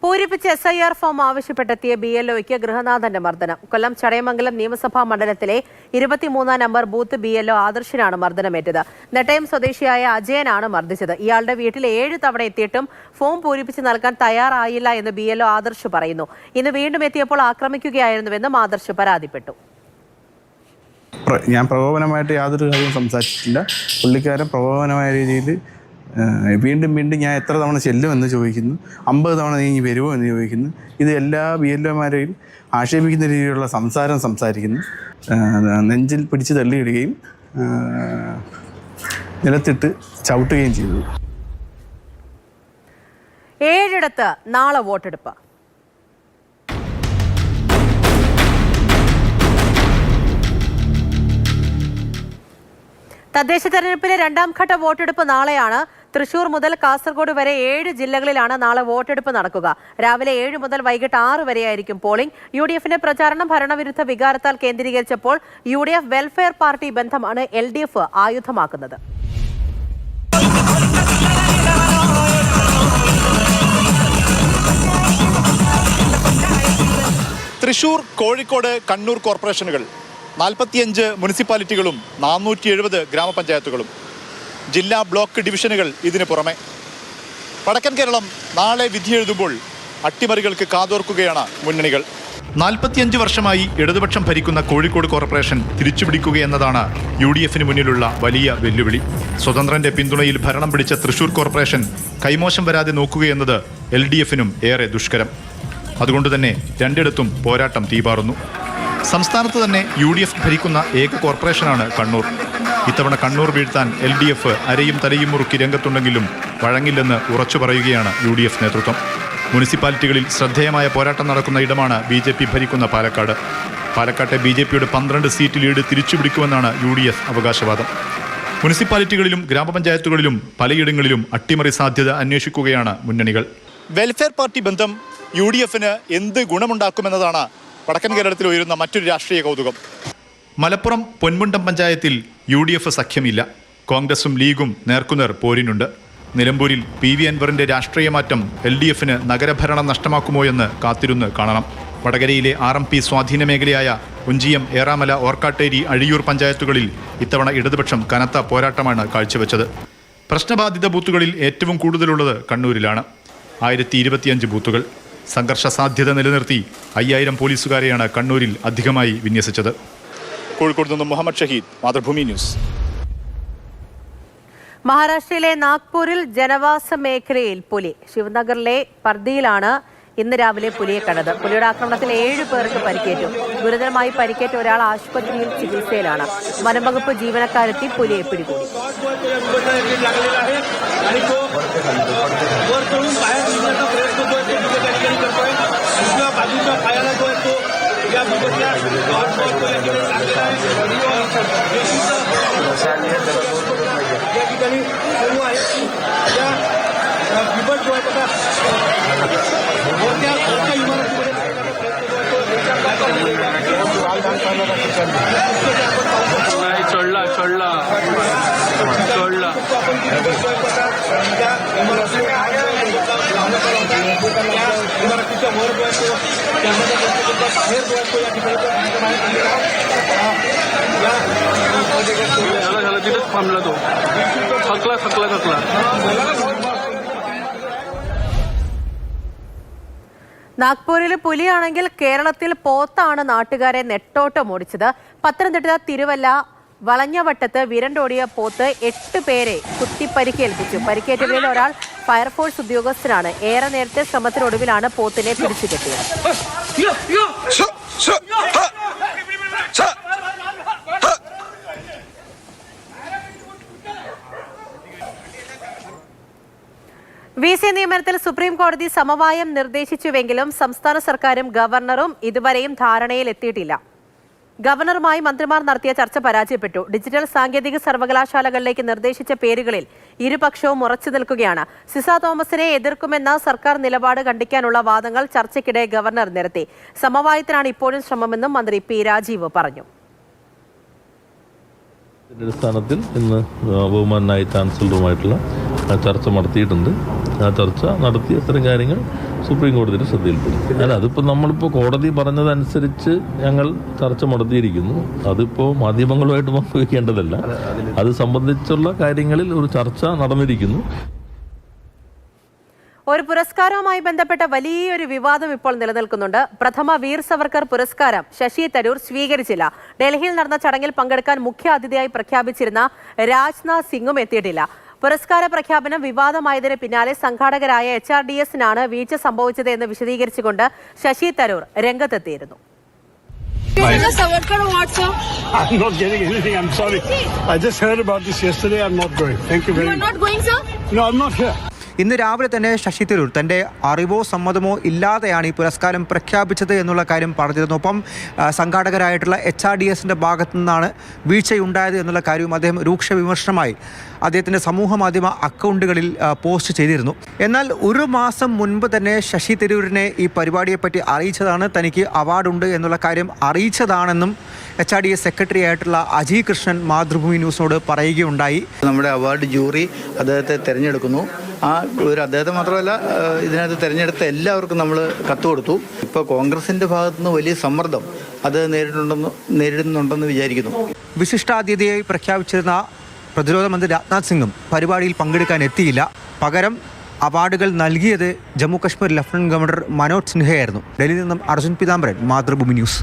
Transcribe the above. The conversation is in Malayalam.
പൂരിപ്പിച്ച SIR ഫോം ആവശ്യപ്പെട്ടെത്തിയ BLOയ്ക്ക് ഗൃഹനാഥന്റെ മർദ്ദനം. കൊല്ലം ചടയമംഗലം നിയമസഭാ മണ്ഡലത്തിലെ 23-ാം നമ്പർ ബൂത്ത് BLO ആദർശിനാണ് മർദ്ദനമേറ്റത്. നെട്ടയം സ്വദേശിയായ അജയനാണ് മർദ്ദിച്ചത്. ഇയാളുടെ വീട്ടിൽ 7 തവണ എത്തിയിട്ടും ഫോം പൂരിപ്പിച്ച് നൽകാൻ തയ്യാറായില്ല എന്ന് BLO ആദർശ് പറയുന്നു. ഇന്ന് വീണ്ടും എത്തിയപ്പോൾ ആക്രമിക്കുകയായിരുന്നുവെന്നും ആദർശ് പരാതിപ്പെട്ടു. ഞാൻ പ്രകോപനമായിട്ട് യാതൊരു കാര്യവും സംസാരിച്ചിട്ടില്ല. പുള്ളിക്കാരൻ പ്രകോപനമായ രീതിയിൽ വീണ്ടും ഞാൻ എത്ര തവണ ചെല്ലുമെന്ന് ചോദിക്കുന്നു, 50 തവണ നീ വരുമോ എന്ന് ചോദിക്കുന്നു. ഇത് എല്ലാ BLOമാരെയും ആക്ഷേപിക്കുന്ന രീതിയിലുള്ള സംസാരിക്കുന്നു. നെഞ്ചിൽ പിടിച്ച് തള്ളിയിടുകയും നിലത്തിട്ട് ചവിട്ടുകയും ചെയ്തു. 7 നാളെ വോട്ടെടുപ്പ്. തദ്ദേശ തെരഞ്ഞെടുപ്പിലെ 2ാം ഘട്ട വോട്ടെടുപ്പ് നാളെയാണ്. തൃശൂർ മുതൽ കാസർഗോഡ് വരെ 7 ജില്ലകളിലാണ് നാളെ വോട്ടെടുപ്പ് നടക്കുക. രാവിലെ 7 മുതൽ വൈകിട്ട് 6 വരെയായിരിക്കും പോളിംഗ്. UDFന്റെ പ്രചാരണം ഭരണവിരുദ്ധ വികാരത്താൽ കേന്ദ്രീകരിച്ചപ്പോൾ UDF വെൽഫെയർ പാർട്ടി ബന്ധമാണ് LDF ആയുധമാക്കുന്നത്. തൃശൂർ, കോഴിക്കോട്, കണ്ണൂർ കോർപ്പറേഷനുകൾ, 45 മുനിസിപ്പാലിറ്റികളും 470 ഗ്രാമപഞ്ചായത്തുകളും, ജില്ലാ ബ്ലോക്ക് ഡിവിഷനുകൾ ഇതിന് പുറമെ. വടക്കൻ കേരളം നാളെ വിധിയെഴുതുമ്പോൾ അട്ടിമറികൾക്ക് കാതോർക്കുകയാണ് മുന്നണികൾ. 45 വർഷമായി ഇടതുപക്ഷം ഭരിക്കുന്ന കോഴിക്കോട് കോർപ്പറേഷൻ തിരിച്ചുപിടിക്കുകയെന്നതാണ് UDFന് മുന്നിലുള്ള വലിയ വെല്ലുവിളി. സ്വതന്ത്രന്റെ പിന്തുണയിൽ ഭരണം പിടിച്ച തൃശൂർ കോർപ്പറേഷൻ കൈമോശം വരാതെ നോക്കുകയെന്നത് LDFനും ഏറെ ദുഷ്കരം. അതുകൊണ്ടുതന്നെ രണ്ടിടത്തും പോരാട്ടം തീപാറുന്നു. സംസ്ഥാനത്ത് തന്നെ UDF ഭരിക്കുന്ന ഏക കോർപ്പറേഷനാണ് കണ്ണൂർ. ഇത്തവണ കണ്ണൂർ വീഴ്ത്താൻ LDF അരയും തലയും മുറുക്കി രംഗത്തുണ്ടെങ്കിലും വഴങ്ങില്ലെന്ന് ഉറച്ചു പറയുകയാണ് UDF നേതൃത്വം. മുനിസിപ്പാലിറ്റികളിൽ ശ്രദ്ധേയമായ പോരാട്ടം നടക്കുന്ന ഇടമാണ് BJP ഭരിക്കുന്ന പാലക്കാട്. പാലക്കാട്ടെ BJPയുടെ 12 സീറ്റ് ലീഡ് തിരിച്ചുപിടിക്കുമെന്നാണ് UDF അവകാശവാദം. മുനിസിപ്പാലിറ്റികളിലും ഗ്രാമപഞ്ചായത്തുകളിലും പലയിടങ്ങളിലും അട്ടിമറി സാധ്യത അന്വേഷിക്കുകയാണ് മുന്നണികൾ. വെൽഫെയർ പാർട്ടി ബന്ധം UDFന് എന്ത് ഗുണമുണ്ടാക്കുമെന്നതാണ് വടക്കൻ കേരളത്തിൽ ഉയരുന്ന മറ്റൊരു രാഷ്ട്രീയ കൗതുകം. മലപ്പുറം പൊന്മുണ്ടം പഞ്ചായത്തിൽ UDF സഖ്യമില്ല. കോൺഗ്രസും ലീഗും നേർക്കുനേർ പോരിനുണ്ട്. നിലമ്പൂരിൽ PV അൻവറിന്റെ രാഷ്ട്രീയ മാറ്റം LDFന് നഗരഭരണം നഷ്ടമാക്കുമോ എന്ന് കാത്തിരുന്ന് കാണണം. വടകരയിലെ RMP സ്വാധീന മേഖലയായ കുഞ്ചിയം, ഏറാമല, ഓർക്കാട്ടേരി, അഴിയൂർ പഞ്ചായത്തുകളിൽ ഇത്തവണ ഇടതുപക്ഷം കനത്ത പോരാട്ടമാണ് കാഴ്ചവെച്ചത്. പ്രശ്നബാധിത ബൂത്തുകളിൽ ഏറ്റവും കൂടുതലുള്ളത് കണ്ണൂരിലാണ്. 1025 ബൂത്തുകൾ. സംഘർഷ സാധ്യത നിലനിർത്തി 5000 പോലീസുകാരെയാണ് കണ്ണൂരിൽ അധികമായി വിന്യസിച്ചത്. കോഴിക്കോട് നിന്നും മുഹമ്മദ് ഷഹീദ്, മാതൃഭൂമി ന്യൂസ്. മഹാരാഷ്ട്രയിലെ നാഗ്പൂരിൽ ജനവാസ മേഖലയിൽ പുലി. ശിവനഗറിലെ പർദിയിലാണ് ഇന്ന് രാവിലെ പുലിയെ കണ്ടത്. പുലിയുടെ ആക്രമണത്തിൽ 7 പേർക്ക് പരിക്കേറ്റു. ഗുരുതരമായി പരിക്കേറ്റ ഒരാൾ ആശുപത്രിയിൽ ചികിത്സയിലാണ്. വനംവകുപ്പ് ജീവനക്കാരെത്തി പുലിയെ പിടികൂടി. നാഗ്പൂരിൽ പുലിയാണെങ്കിൽ കേരളത്തിൽ പോത്താണ് നാട്ടുകാരെ നെട്ടോട്ടം ഓടിച്ചത്. പത്തനംതിട്ട തിരുവല്ല വളഞ്ഞവട്ടത്ത് വിരണ്ടോടിയ പോത്ത് 8 പേരെ കുത്തിപ്പരിക്കേൽപ്പിച്ചു. പരിക്കേറ്റവരിൽ ഒരാൾ ഫയർഫോഴ്സ് ഉദ്യോഗസ്ഥനാണ്. ഏറെ നേരത്തെ ശ്രമത്തിനൊടുവിലാണ് പോത്തിനെ പിടിച്ചുകെട്ടിയത്. VC നിയമനത്തിൽ സുപ്രീം കോടതി സമവായം നിർദ്ദേശിച്ചുവെങ്കിലും സംസ്ഥാന സർക്കാരും ഗവർണറും ഇതുവരെയും ധാരണയിൽ എത്തിയിട്ടില്ല. ഗവർണറുമായി മന്ത്രിമാർ നടത്തിയ ചർച്ച പരാജയപ്പെട്ടു. ഡിജിറ്റൽ സാങ്കേതിക സർവകലാശാലകളിലേക്ക് നിർദ്ദേശിച്ച പേരുകളിൽ ഇരുപക്ഷവും ഉറച്ചു നിൽക്കുകയാണ്. സിസ തോമസിനെ എതിർക്കുമെന്ന സർക്കാർ നിലപാട് ഖണ്ഡിക്കാനുള്ള വാദങ്ങൾ ചർച്ചയ്ക്കിടെ ഗവർണർ നിരത്തി. സമവായത്തിനാണ് ഇപ്പോഴും ശ്രമമെന്നും മന്ത്രി P. രാജീവ് പറഞ്ഞു. അടിസ്ഥാനത്തിൽ ഇന്ന് ബഹുമാനായ ചാൻസലറുമായിട്ടുള്ള ചർച്ച നടത്തിയിട്ടുണ്ട്. ആ ചർച്ച നടത്തി അത്തരം കാര്യങ്ങൾ സുപ്രീം കോടതിയുടെ ശ്രദ്ധയിൽപ്പെടും. അല്ല, അതിപ്പോൾ നമ്മളിപ്പോൾ കോടതി പറഞ്ഞതനുസരിച്ച് ഞങ്ങൾ ചർച്ച നടത്തിയിരിക്കുന്നു. അതിപ്പോൾ മാധ്യമങ്ങളുമായിട്ട് പങ്കുവയ്ക്കേണ്ടതല്ല. അത് സംബന്ധിച്ചുള്ള കാര്യങ്ങളിൽ ഒരു ചർച്ച നടന്നിരിക്കുന്നു. ഒരു പുരസ്കാരവുമായി ബന്ധപ്പെട്ട വലിയൊരു വിവാദം ഇപ്പോൾ നിലനിൽക്കുന്നുണ്ട്. പ്രഥമ വീർ സവർക്കർ പുരസ്കാരം ശശി തരൂർ സ്വീകരിച്ചില്ല. ഡൽഹിയിൽ നടന്ന ചടങ്ങിൽ പങ്കെടുക്കാൻ മുഖ്യ അതിഥിയായി പ്രഖ്യാപിച്ചിരുന്ന രാജ്നാഥ് സിംഗും എത്തിയിട്ടില്ല. പുരസ്കാര പ്രഖ്യാപനം വിവാദമായതിന് പിന്നാലെ സംഘാടകരായ HRDSനാണ് വീഴ്ച സംഭവിച്ചത് എന്ന് വിശദീകരിച്ചുകൊണ്ട് ശശി തരൂർ രംഗത്തെത്തിയിരുന്നു. I'm not getting anything. I'm sorry. I just heard about this yesterday. I'm not going. Thank you very much. You are not going, sir? No, I'm not here. ഇന്ന് രാവിലെ തന്നെ ശശി തരൂർ തൻ്റെ അറിവോ സമ്മതമോ ഇല്ലാതെയാണ് ഈ പുരസ്കാരം പ്രഖ്യാപിച്ചത് എന്നുള്ള കാര്യം പറഞ്ഞിരുന്നു. ഒപ്പം സംഘാടകരായിട്ടുള്ള HRDSൻ്റെ ഭാഗത്തു നിന്നാണ് വീഴ്ചയുണ്ടായത് എന്നുള്ള കാര്യവും അദ്ദേഹം രൂക്ഷ വിമർശനമായി അദ്ദേഹത്തിൻ്റെ സമൂഹ മാധ്യമ അക്കൗണ്ടുകളിൽ പോസ്റ്റ് ചെയ്തിരുന്നു. എന്നാൽ ഒരു മാസം മുൻപ് തന്നെ ശശി തരൂരിനെ ഈ പരിപാടിയെപ്പറ്റി അറിയിച്ചതാണ്, തനിക്ക് അവാർഡുണ്ട് എന്നുള്ള കാര്യം അറിയിച്ചതാണെന്നും HRDS സെക്രട്ടറി ആയിട്ടുള്ള അജി കൃഷ്ണൻ മാതൃഭൂമി ന്യൂസിനോട് പറയുകയുണ്ടായി. നമ്മുടെ അവാർഡ് ജൂറി അദ്ദേഹത്തെ തിരഞ്ഞെടുക്കുന്നു. ആ ഒരു അദ്ദേഹത്തെ മാത്രമല്ല, ഇതിനകത്ത് തിരഞ്ഞെടുത്ത എല്ലാവർക്കും നമ്മൾ കത്ത് കൊടുത്തു. ഇപ്പോൾ കോൺഗ്രസിൻ്റെ ഭാഗത്തുനിന്ന് വലിയ സമ്മർദ്ദം അത് നേരിടുന്നുണ്ടെന്ന് വിചാരിക്കുന്നു. വിശിഷ്ടാതിഥിയായി പ്രഖ്യാപിച്ചിരുന്ന പ്രതിരോധ മന്ത്രി രാജ്നാഥ് സിംഗും പരിപാടിയിൽ പങ്കെടുക്കാൻ എത്തിയില്ല. പകരം അവാർഡുകൾ നൽകിയത് ജമ്മു കശ്മീർ ലഫ്റ്റനന്റ് ഗവർണർ മനോജ് സിൻഹയായിരുന്നു. ഡൽഹിയിൽ നിന്നും അർജുൻ പീതാംബരൻ, മാതൃഭൂമി ന്യൂസ്.